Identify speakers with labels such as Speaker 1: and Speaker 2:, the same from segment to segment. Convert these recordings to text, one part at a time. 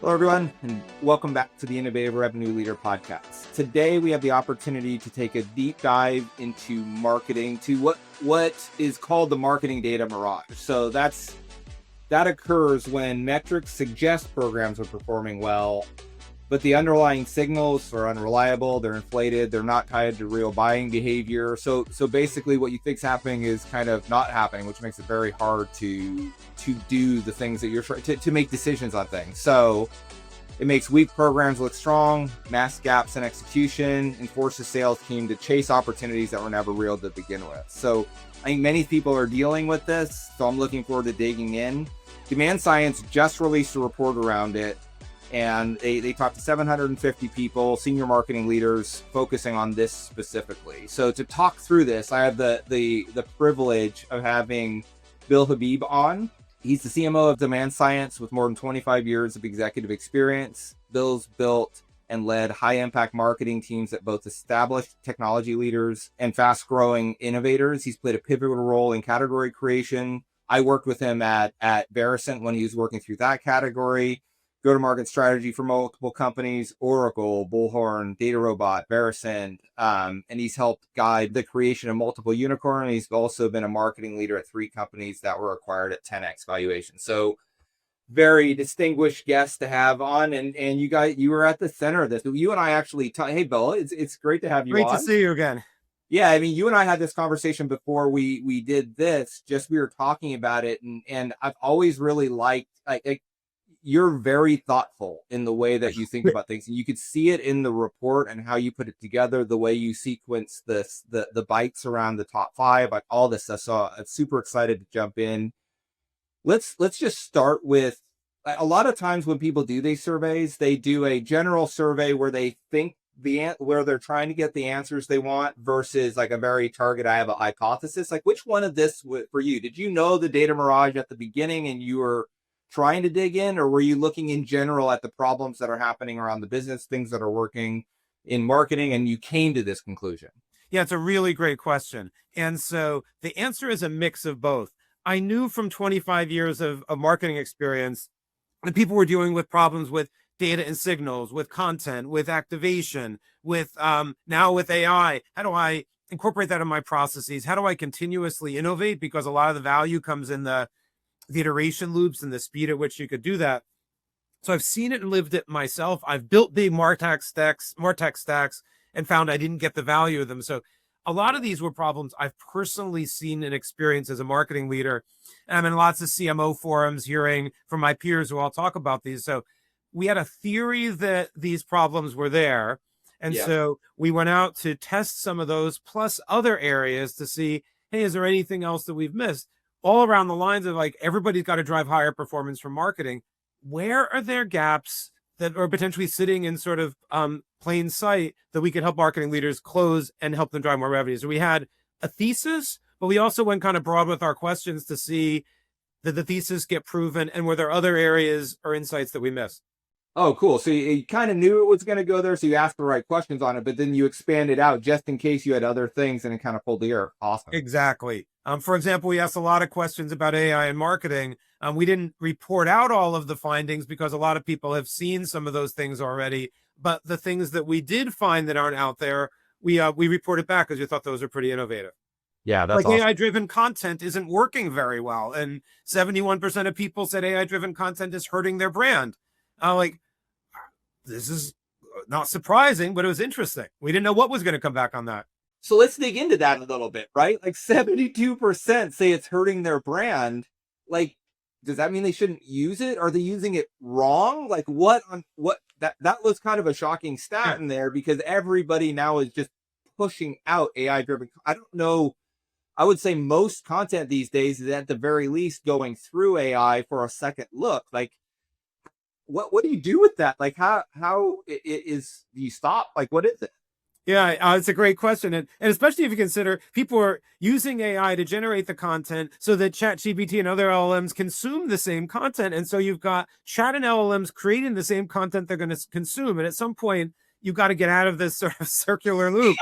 Speaker 1: Hello, everyone, and welcome back to the Innovative Revenue Leader podcast. Today, we have the opportunity to take a deep dive into marketing, to what is called the marketing data mirage. So that occurs when metrics suggest programs are performing well, but the underlying signals are unreliable, they're inflated, they're not tied to real buying behavior. So basically what you think's happening is kind of not happening, which makes it very hard to do the things that you're trying to make decisions on things. So it makes weak programs look strong, masks gaps in execution, and forces the sales team to chase opportunities that were never real to begin with. So I think many people are dealing with this, so I'm looking forward to digging in. DemandScience just released a report around it, and they talked to 750 people, senior marketing leaders, focusing on this specifically. So to talk through this, I have the privilege of having Bill Hobbib on. He's the CMO of DemandScience with more than 25 years of executive experience. Bill's built and led high-impact marketing teams at both established technology leaders and fast-growing innovators. He's played a pivotal role in category creation. I worked with him at Verisent when he was working through that category, go-to-market strategy for multiple companies, Oracle, Bullhorn, DataRobot, Verisent, and he's helped guide the creation of multiple unicorns. He's also been a marketing leader at 3 companies that were acquired at 10x valuation. So very distinguished guest to have on, and you were at the center of this. You and I actually hey Bill, it's great to have you on.
Speaker 2: Great to see you again.
Speaker 1: Yeah, I mean, you and I had this conversation before we did this, just we were talking about it, and I've always really liked, like you're very thoughtful in the way that you think about things, and you could see it in the report and how you put it together, the way you sequence this, the bites around the top 5, like all this stuff. So I'm super excited to jump in. Let's just start with, a lot of times when people do these surveys, they do a general survey where they think where they're trying to get the answers they want versus like a very target. I have a hypothesis. Like, which one of this for you? Did you know the data mirage at the beginning and you were trying to dig in, or were you looking in general at the problems that are happening around the business, things that are working in marketing, and you came to this conclusion?
Speaker 2: Yeah, it's a really great question. And so the answer is a mix of both. I knew from 25 years of marketing experience that people were dealing with problems with data and signals, with content, with activation, with now with AI. How do I incorporate that in my processes? How do I continuously innovate? Because a lot of the value comes in the iteration loops and the speed at which you could do that. So I've seen it and lived it myself. I've built big MarTech stacks and found I didn't get the value of them. So a lot of these were problems I've personally seen and experienced as a marketing leader. And I'm in lots of CMO forums hearing from my peers who all talk about these. So we had a theory that these problems were there. And so we went out to test some of those plus other areas to see, hey, is there anything else that we've missed? All around the lines of like, everybody's got to drive higher performance from marketing. Where are there gaps that are potentially sitting in sort of plain sight that we could help marketing leaders close and help them drive more revenue? So we had a thesis, but we also went kind of broad with our questions to see that the thesis get proven, and were there other areas or insights that we missed?
Speaker 1: Oh, cool. So you kind of knew it was going to go there, so you asked the right questions on it, but then you expanded out just in case you had other things, and it kind of pulled the air. Awesome.
Speaker 2: Exactly. For example, we asked a lot of questions about AI and marketing. We didn't report out all of the findings because a lot of people have seen some of those things already. But the things that we did find that aren't out there, we reported back because we thought those are pretty innovative.
Speaker 1: Yeah, that's
Speaker 2: like
Speaker 1: awesome.
Speaker 2: AI-driven content isn't working very well, and 71% of people said AI-driven content is hurting their brand. This is not surprising, but it was interesting. We didn't know what was going to come back on that.
Speaker 1: So let's dig into that a little bit, right? Like 72% say it's hurting their brand. Like, does that mean they shouldn't use it? Are they using it wrong? Like that was kind of a shocking stat in there, because everybody now is just pushing out AI driven. I don't know. I would say most content these days is at the very least going through AI for a second look. Like, what do you do with that? Like, how do you stop? Like, what is it?
Speaker 2: Yeah, it's a great question. And especially if you consider people are using AI to generate the content so that ChatGPT and other LLMs consume the same content. And so you've got chat and LLMs creating the same content they're going to consume. And at some point, you've got to get out of this sort of circular loop.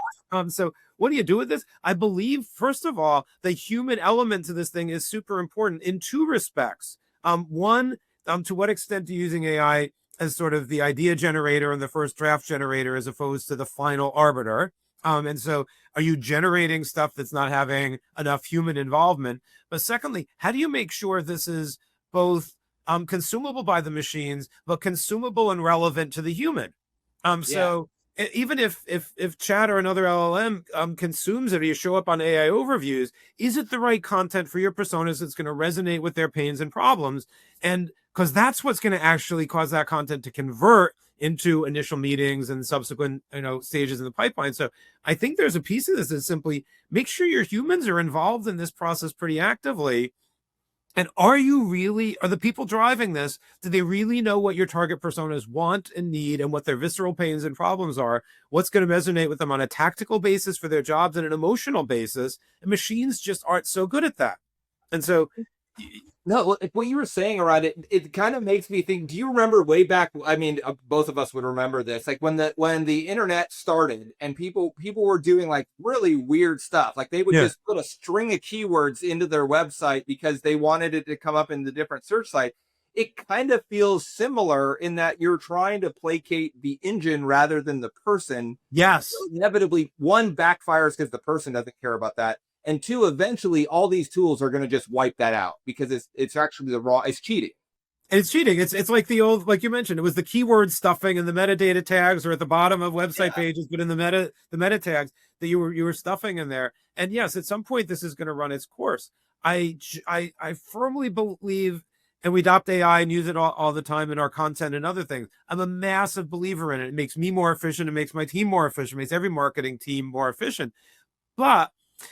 Speaker 2: So what do you do with this? I believe, first of all, the human element to this thing is super important in 2 respects. One, to what extent are you using AI as sort of the idea generator and the first draft generator as opposed to the final arbiter. And so are you generating stuff that's not having enough human involvement? But secondly, how do you make sure this is both consumable by the machines, but consumable and relevant to the human?
Speaker 1: Yeah.
Speaker 2: So even if chat or another LLM consumes it, or you show up on AI overviews, is it the right content for your personas that's going to resonate with their pains and problems? And because that's what's going to actually cause that content to convert into initial meetings and subsequent stages in the pipeline. So I think there's a piece of this that simply make sure your humans are involved in this process pretty actively. And are the people driving this, do they really know what your target personas want and need and what their visceral pains and problems are? What's going to resonate with them on a tactical basis for their jobs and an emotional basis? And machines just aren't so good at that. And so
Speaker 1: No, what you were saying around it kind of makes me think, do you remember way back? I mean, both of us would remember this, like when the internet started and people were doing like really weird stuff. Like they would
Speaker 2: yeah,
Speaker 1: just put a string of keywords into their website because they wanted it to come up in the different search site. It kind of feels similar in that you're trying to placate the engine rather than the person.
Speaker 2: yes.
Speaker 1: So inevitably, one backfires because the person doesn't care about that, and two, eventually all these tools are going to just wipe that out because it's actually it's cheating.
Speaker 2: And it's cheating. It's like the old, like you mentioned, it was the keyword stuffing and the metadata tags are at the bottom of website
Speaker 1: Yeah.
Speaker 2: pages, but in the meta tags that you were stuffing in there. And yes, at some point this is going to run its course. I firmly believe, and we adopt AI and use it all the time in our content and other things. I'm a massive believer in it. It makes me more efficient. It makes my team more efficient. It makes every marketing team more efficient. But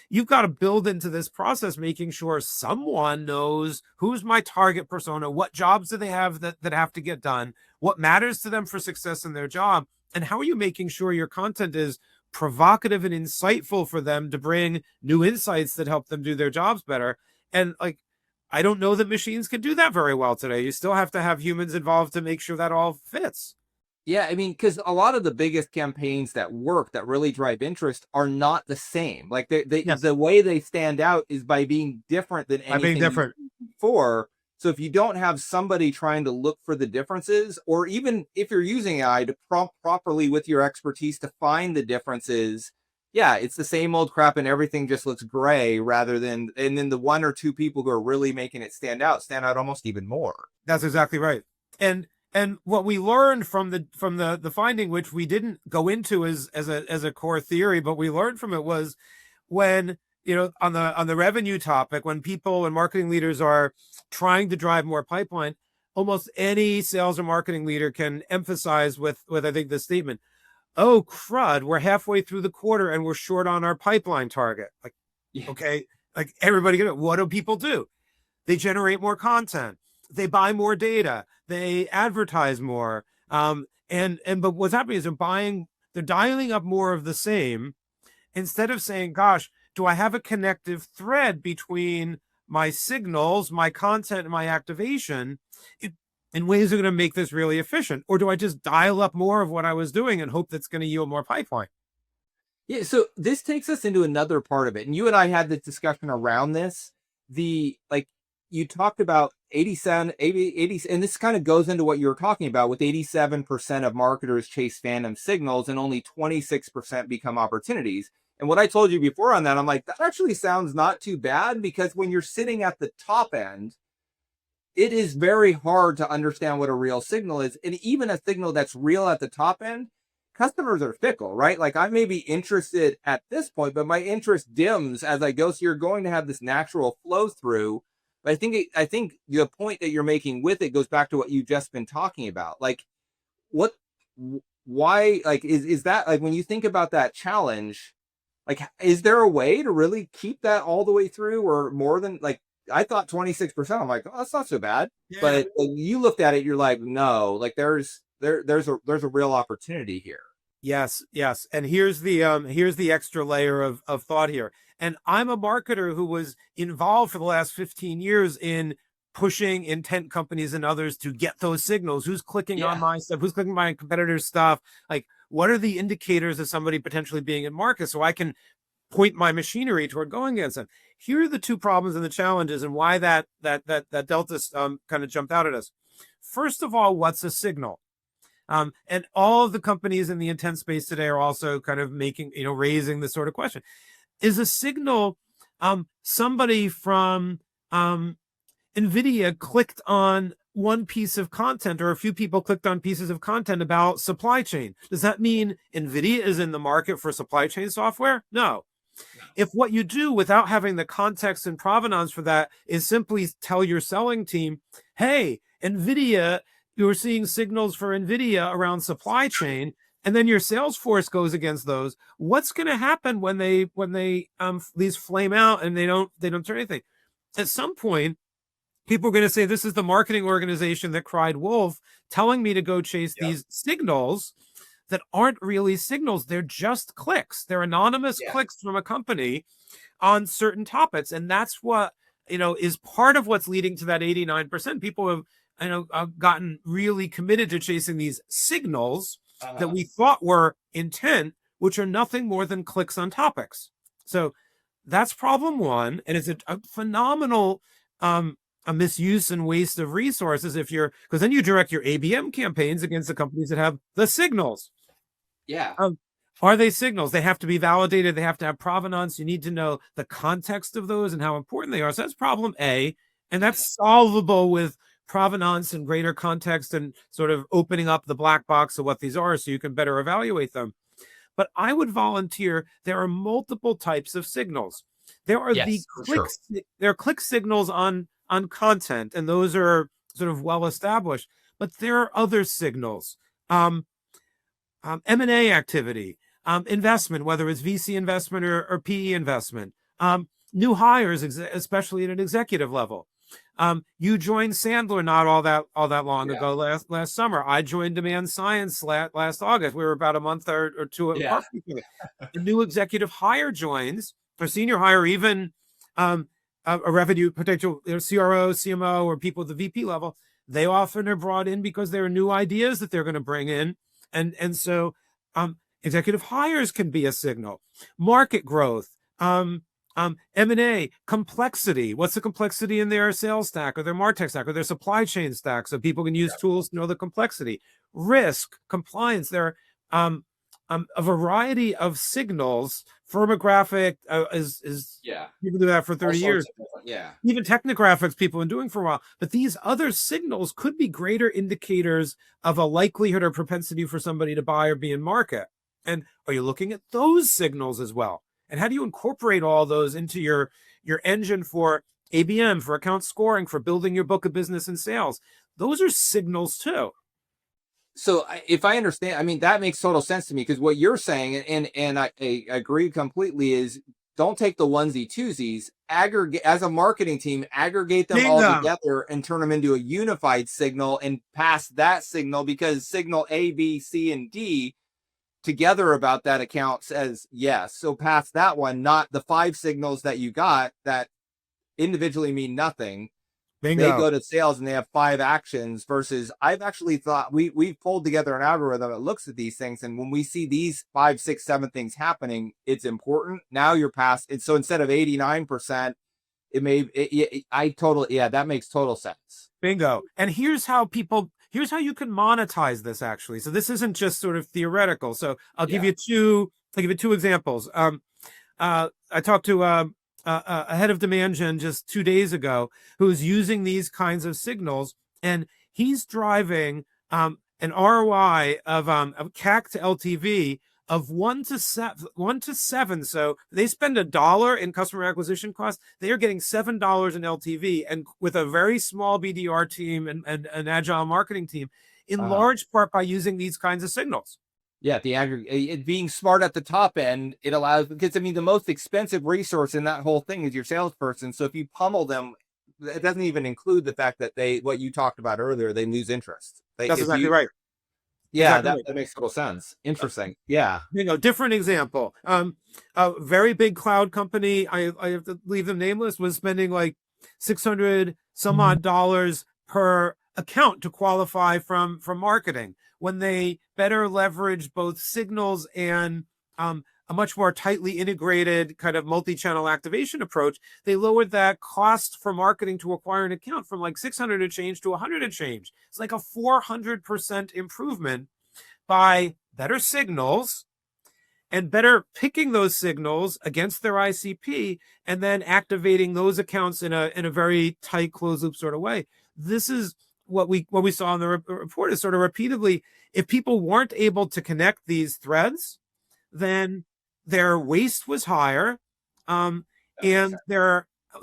Speaker 2: you've got to build into this process, making sure someone knows who's my target persona, what jobs do they have that have to get done, what matters to them for success in their job, and how are you making sure your content is provocative and insightful for them to bring new insights that help them do their jobs better. And like, I don't know that machines can do that very well today. You still have to have humans involved to make sure that all fits.
Speaker 1: Yeah, I mean, because a lot of the biggest campaigns that work that really drive interest are not the same. Like
Speaker 2: Yes,
Speaker 1: the way they stand out is by being different than
Speaker 2: by being
Speaker 1: anything you've
Speaker 2: different.
Speaker 1: seen before. So if you don't have somebody trying to look for the differences, or even if you're using AI to prompt properly with your expertise to find the differences, yeah, it's the same old crap and everything just looks gray rather than, and then the one or two people who are really making it stand out almost even more.
Speaker 2: That's exactly right. And what we learned from the finding, which we didn't go into as a core theory, but we learned from it, was when on the revenue topic, when people and marketing leaders are trying to drive more pipeline, almost any sales or marketing leader can emphasize with I think the statement, "Oh crud, we're halfway through the quarter and we're short on our pipeline target." Like,
Speaker 1: Yeah.
Speaker 2: okay, like everybody, what do people do? They generate more content, they buy more data, they advertise more. But what's happening is they're dialing up more of the same instead of saying, gosh, do I have a connective thread between my signals, my content, and my activation in ways that are going to make this really efficient? Or do I just dial up more of what I was doing and hope that's going to yield more pipeline?
Speaker 1: Yeah, so this takes us into another part of it. And you and I had this discussion around this. The like you talked about 87, 80, and this kind of goes into what you were talking about with 87% of marketers chase phantom signals and only 26% become opportunities. And what I told you before on that, I'm like, that actually sounds not too bad because when you're sitting at the top end, it is very hard to understand what a real signal is. And even a signal that's real at the top end, customers are fickle, right? Like I may be interested at this point, but my interest dims as I go. So you're going to have this natural flow through. But I think the point that you're making with it goes back to what you've just been talking about. Like what, why, like, is that like when you think about that challenge, like, is there a way to really keep that all the way through or more than like, I thought 26%. I'm like, oh, that's not so bad.
Speaker 2: Yeah.
Speaker 1: But when you looked at it, you're like, no, like there's a real opportunity here.
Speaker 2: Yes, yes. And here's the extra layer of thought here. And I'm a marketer who was involved for the last 15 years in pushing intent companies and others to get those signals. Who's clicking on
Speaker 1: Yeah.
Speaker 2: my stuff? Who's clicking my competitor's stuff? Like, what are the indicators of somebody potentially being in market so I can point my machinery toward going against them? Here are the two problems and the challenges and why that delta kind of jumped out at us. First of all, what's a signal? And all of the companies in the intent space today are also kind of raising this sort of question. Is a signal somebody from NVIDIA clicked on one piece of content, or a few people clicked on pieces of content about supply chain? Does that mean NVIDIA is in the market for supply chain software? No. If what you do without having the context and provenance for that is simply tell your selling team, hey, NVIDIA, you're seeing signals for NVIDIA around supply chain, and then your sales force goes against those, what's going to happen when these flame out and they don't turn anything? At some point, people are going to say, this is the marketing organization that cried wolf, telling me to go chase these signals that aren't really signals. They're just clicks. They're anonymous clicks from a company on certain topics. And that's what, is part of what's leading to that 89%. People have, gotten really committed to chasing these signals that we thought were intent, which are nothing more than clicks on topics. So that's problem one. And it's a phenomenal, a misuse and waste of resources because then you direct your ABM campaigns against the companies that have the signals.
Speaker 1: Yeah.
Speaker 2: Are they signals? They have to be validated. They have to have provenance. You need to know the context of those and how important they are. So that's problem A. And that's solvable with provenance and greater context and sort of opening up the black box of what these are so you can better evaluate them. But I would volunteer there are multiple types of signals. There are there are click signals on content, and those are sort of well established. But there are other signals. M&A activity, investment, whether it's VC investment or PE investment, new hires, especially at an executive level. You joined Sandler not all that long ago, last summer. I joined DemandScience last August. We were about a month or two apart from each other. The new executive hire joins, or senior hire, even a revenue potential CRO, CMO, or people at the VP level. They often are brought in because there are new ideas that they're going to bring in. And so executive hires can be a signal. Market growth, M&A, complexity. What's the complexity in their sales stack or their MarTech stack or their supply chain stack? So people can use tools to know the complexity. Risk, compliance. There are a variety of signals. Firmographic is people do that for 30 years. Even technographics people have been doing for a while. But these other signals could be greater indicators of a likelihood or propensity for somebody to buy or be in market. And are you looking at those signals as well? And how do you incorporate all those into your engine for ABM, for account scoring, for building your book of business and sales? Those are signals too.
Speaker 1: So if I understand, I mean, that makes total sense to me, because what you're saying, and I agree completely, is don't take the onesie twosies, aggregate as a marketing team, aggregate them all together and turn them into a unified signal and pass that signal, because signal A, B, C, and D together about that account says yes. So pass that one, not the 5 signals that you got that individually mean nothing. Bingo. They go to sales and they have 5 actions, versus I've actually thought we've pulled together an algorithm that looks at these things. And when we see these 5, 6, 7 things happening, it's important. Now you're past it. So instead of 89%, that makes total sense.
Speaker 2: Bingo. And here's how you can monetize this actually. So this isn't just sort of theoretical. So I'll give you two examples. I talked to a head of demand gen just 2 days ago who's using these kinds of signals, and he's driving an ROI of CAC to LTV of 1 to 7. So they spend $1 in customer acquisition cost. They are getting $7 in LTV, and with a very small BDR team and an agile marketing team, in large part by using these kinds of signals.
Speaker 1: Yeah, being smart at the top end, it allows, because I mean, the most expensive resource in that whole thing is your salesperson. So if you pummel them, it doesn't even include the fact that what you talked about earlier, they lose interest.
Speaker 2: That's exactly right.
Speaker 1: Yeah, exactly that makes total sense. Interesting. Yeah.
Speaker 2: Different example. A very big cloud company, I have to leave them nameless, was spending like $600 some odd dollars per account to qualify from marketing. When they better leverage both signals and a much more tightly integrated kind of multi-channel activation approach, they lowered that cost for marketing to acquire an account from like $600 and change to $100 and change. It's like a 400% improvement by better signals and better picking those signals against their ICP and then activating those accounts in a very tight closed loop sort of way. This is what we saw in the report is sort of repeatedly, if people weren't able to connect these threads, then their waste was higher. And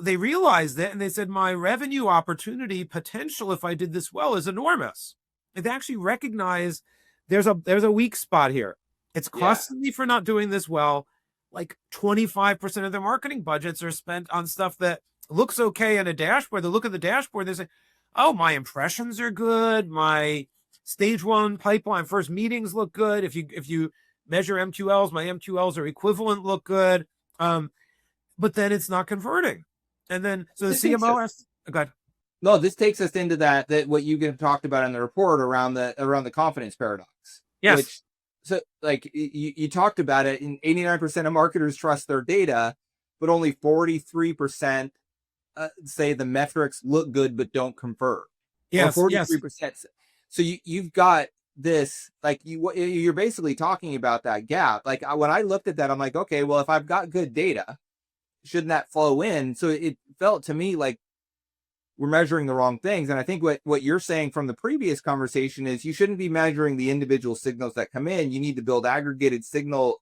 Speaker 2: they realized it and they said, my revenue opportunity potential, if I did this well, is enormous. They actually recognize there's a weak spot here. It's costing me for not doing this well. Like 25% of their marketing budgets are spent on stuff that looks okay in a dashboard. They look at the dashboard, they say, oh, my impressions are good. My stage 1 pipeline first meetings look good. If you measure MQLs, my MQLs are equivalent, look good. But then it's not converting. And then, so the CMO has, go ahead.
Speaker 1: No, this takes us into that what you talked about in the report around the confidence paradox.
Speaker 2: Yes.
Speaker 1: So like you talked about it, and 89% of marketers trust their data, but only 43% say the metrics look good but don't convert.
Speaker 2: Yes,
Speaker 1: or 43%. Yes. So you've got this, like you're basically talking about that gap. Like when I looked at that, I'm like, okay, well, if I've got good data, shouldn't that flow in? So it felt to me like we're measuring the wrong things. And I think what you're saying from the previous conversation is you shouldn't be measuring the individual signals that come in. You need to build aggregated signals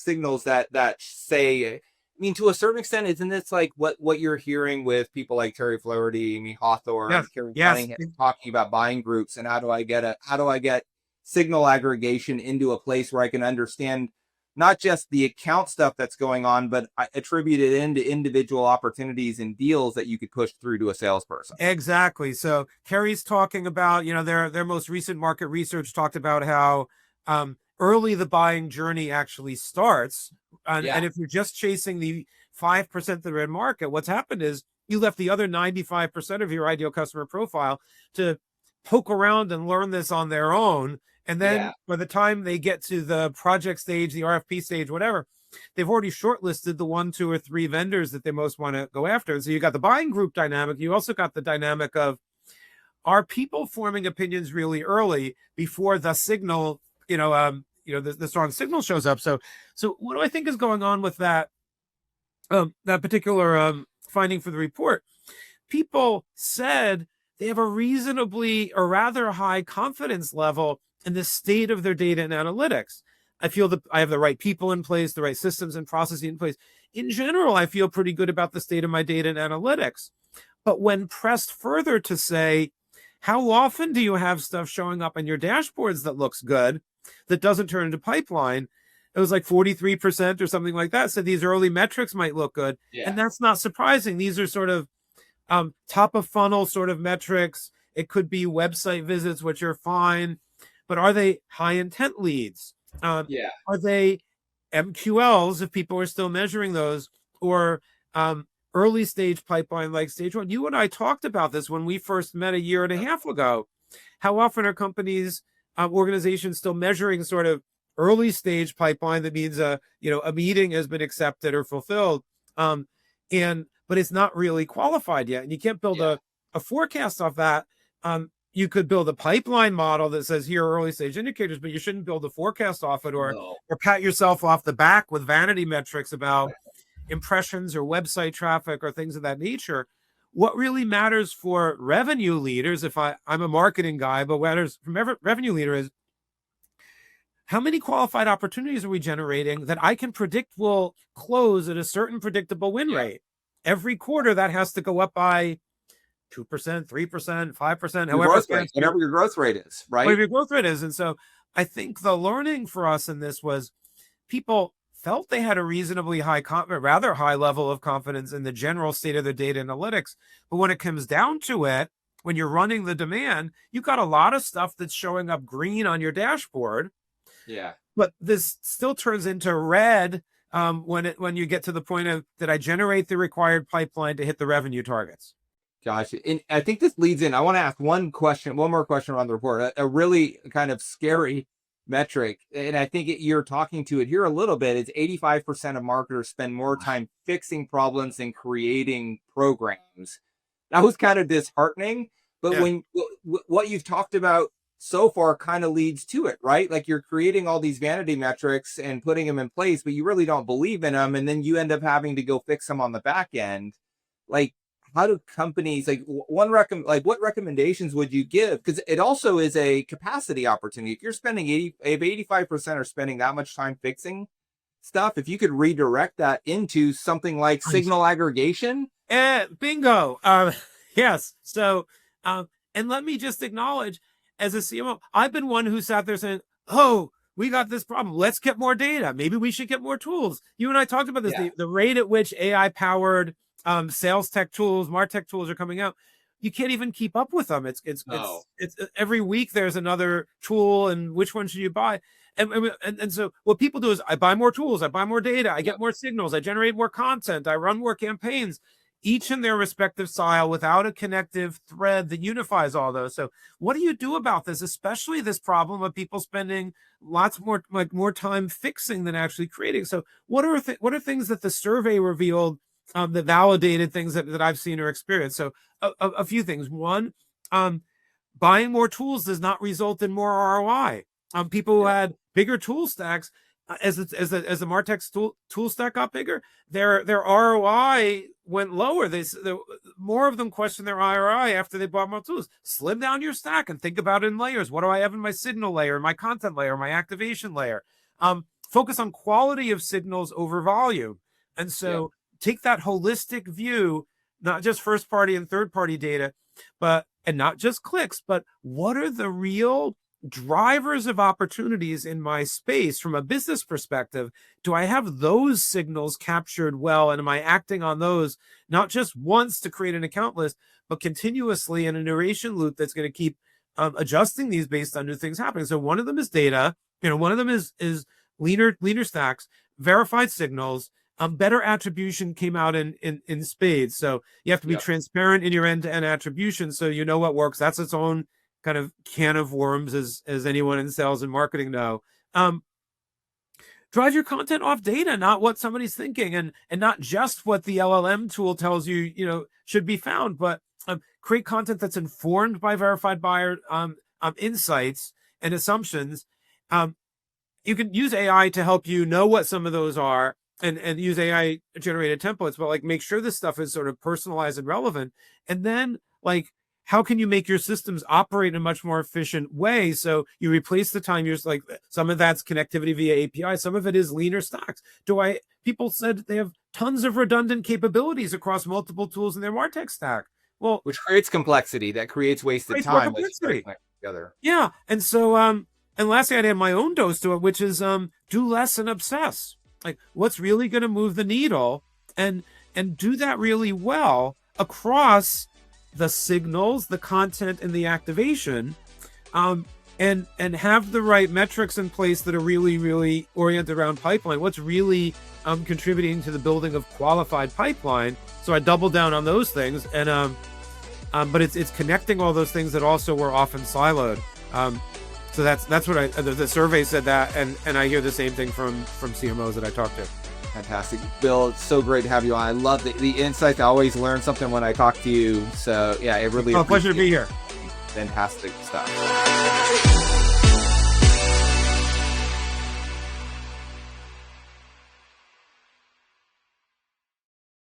Speaker 1: that say, I mean, to a certain extent, isn't this like what you're hearing with people like Terry Flaherty, Amy Hawthorne, Karen Cunningham, talking about buying groups and how do I get signal aggregation into a place where I can understand not just the account stuff that's going on, but I attribute it into individual opportunities and deals that you could push through to a salesperson.
Speaker 2: Exactly. So Kerry's talking about, their most recent market research talked about how early the buying journey actually starts. And if you're just chasing the 5% that are in market, what's happened is you left the other 95% of your ideal customer profile to poke around and learn this on their own. And then by the time they get to the project stage, the RFP stage, whatever, they've already shortlisted the 1, 2, or 3 vendors that they most want to go after. And so you got the buying group dynamic. You also got the dynamic of, are people forming opinions really early before the signal, the strong signal shows up? So what do I think is going on with that particular finding for the report? People said they have a reasonably or rather high confidence level in the state of their data and analytics. I feel that I have the right people in place, the right systems and processes in place. In general, I feel pretty good about the state of my data and analytics. But when pressed further to say, how often do you have stuff showing up in your dashboards that looks good, that doesn't turn into pipeline? It was like 43% or something like that. So these early metrics might look good. And that's not surprising. These are sort of top of funnel sort of metrics. It could be website visits, which are fine. But are they high intent leads? Are they MQLs, if people are still measuring those, or early stage pipeline like stage 1? You and I talked about this when we first met a year and a half ago. How often are companies, organizations still measuring sort of early stage pipeline that means a meeting has been accepted or fulfilled, but it's not really qualified yet, and you can't build a forecast off that. You could build a pipeline model that says here are early stage indicators, but you shouldn't build a forecast off it or pat yourself off the back with vanity metrics about impressions or website traffic or things of that nature. What really matters for revenue leaders, if I'm a marketing guy, but what matters from every revenue leader is, how many qualified opportunities are we generating that I can predict will close at a certain predictable win rate? Every quarter that has to go up by 2%, 3%, 5%,
Speaker 1: whatever your growth rate is, right?
Speaker 2: Whatever your growth rate is. And so I think the learning for us in this was people felt they had a reasonably rather high level of confidence in the general state of their data analytics. But when it comes down to it, when you're running the demand, you've got a lot of stuff that's showing up green on your dashboard. But this still turns into red when you get to the point of, did I generate the required pipeline to hit the revenue targets?
Speaker 1: Gosh, and I think this leads in. I want to ask one more question around the report, a really kind of scary metric. And I think you're talking to it here a little bit. It's 85% of marketers spend more time fixing problems than creating programs. That was kind of disheartening. But when what you've talked about so far kind of leads to it, right? Like you're creating all these vanity metrics and putting them in place, but you really don't believe in them. And then you end up having to go fix them on the back end. Like, how do companies like what recommendations would you give? Because it also is a capacity opportunity. If you're spending if 85% are spending that much time fixing stuff, if you could redirect that into something like signal aggregation.
Speaker 2: Bingo. Yes. So, and let me just acknowledge, as a CMO, I've been one who sat there saying, oh, we got this problem. Let's get more data. Maybe we should get more tools. You and I talked about this, the rate at which AI-powered sales tech tools, MarTech tools are coming out. You can't even keep up with them. It's every week there's another tool, and which one should you buy? And so what people do is I buy more tools, I buy more data, I get more signals, I generate more content, I run more campaigns, each in their respective style without a connective thread that unifies all those. So what do you do about this, especially this problem of people spending lots more time fixing than actually creating? So what are things that the survey revealed that validated things that I've seen or experienced? So a few things. One, buying more tools does not result in more ROI. People who had bigger tool stacks, as the MarTech tool stack got bigger, their ROI went lower. More of them questioned their ROI after they bought more tools. Slim down your stack and think about it in layers. What do I have in my signal layer, my content layer, my activation layer? Focus on quality of signals over volume. And so take that holistic view, not just first party and third party data, and not just clicks, but what are the real drivers of opportunities in my space from a business perspective? Do I have those signals captured well? And am I acting on those, not just once to create an account list, but continuously in an iteration loop that's going to keep adjusting these based on new things happening? So one of them is data, one of them is leaner stacks, verified signals. Better attribution came out in spades. So you have to be transparent in your end-to-end attribution, so you know what works. That's its own kind of can of worms, as anyone in sales and marketing know. Drive your content off data, not what somebody's thinking, and not just what the LLM tool tells you, should be found, but create content that's informed by verified buyer insights and assumptions. You can use AI to help you know what some of those are, and use AI generated templates, but make sure this stuff is sort of personalized and relevant. And then how can you make your systems operate in a much more efficient way? So you replace the time use, some of that's connectivity via API, some of it is leaner stacks. People said they have tons of redundant capabilities across multiple tools in their MarTech stack. Well,
Speaker 1: which creates complexity, that creates wasted time.
Speaker 2: Together. Yeah. And so, and lastly, I'd add my own dose to it, which is do less and obsess. What's really going to move the needle, and do that really well across the signals, the content, and the activation, and have the right metrics in place that are really, really oriented around pipeline. What's really contributing to the building of qualified pipeline? So I double down on those things, and but it's connecting all those things that also were often siloed. So that's what the survey said that, and I hear the same thing from CMOs that I talk to.
Speaker 1: Fantastic. Bill, it's so great to have you on. I love the insights. I always learn something when I talk to you. So yeah, it really
Speaker 2: pleasure to be here.
Speaker 1: Fantastic stuff.